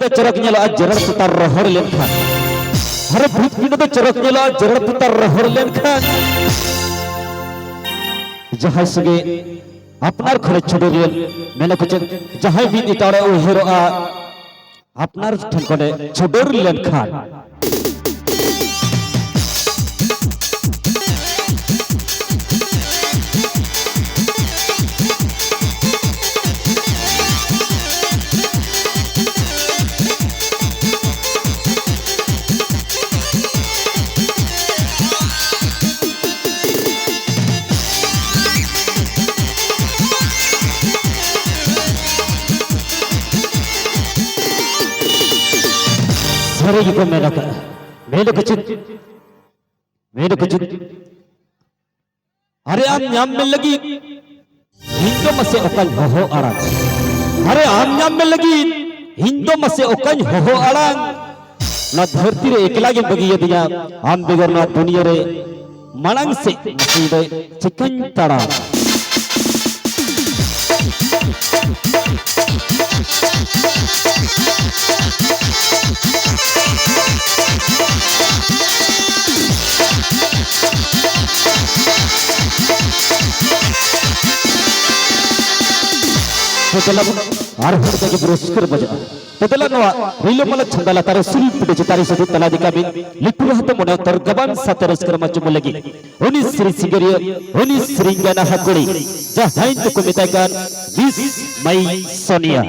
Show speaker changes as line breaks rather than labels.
ᱫᱚ ᱪᱚᱨᱚᱠ ᱧᱮᱞᱚᱜᱼᱟ ᱡᱮᱨᱮᱲ ᱯᱚᱛᱟᱣ ᱨᱚᱦᱚᱲ ᱞᱮᱱᱠᱷᱟᱱ ᱟᱨ ᱵᱷᱩᱛ ᱯᱤᱸᱰᱟᱹ ᱫᱚ ᱪᱚᱨᱚᱠ ᱧᱮᱞᱚᱜᱼᱟ ᱡᱮᱨᱮᱲ ᱯᱚᱛᱟᱣ ᱨᱚᱦᱚᱲ ᱞᱮᱱᱠᱷᱟन जहां सगे अपनार घरे छुडोरियल मेने को जहां भी इटाड़े उहिरोआ अपनार ठन कोने छुडोर लेनखान सारे को मेरा का मेरे कुछ अरे आम नाम में लगी हिंदो मसे ओकन हो आराम अरे आम नाम में लगी हिंदो मसे ओकन हो आराम ना धरती रे एकला के बगी दिया आम बेगर ना दुनिया रे मणंग से नसीबे चिकन तड़ा आर हर के पुरस्कार बजा तदला नवा रिलो मला छंदाला तारे सुल पिटे तारे सदु तला दिका बि लिपुर हत मन तर गबान सातरस कर्म चुम लगी ओनी श्री सिंगरिय ओनी श्रींगना हकुड़ी जहां तो को मिताकान 20 मई सोनिया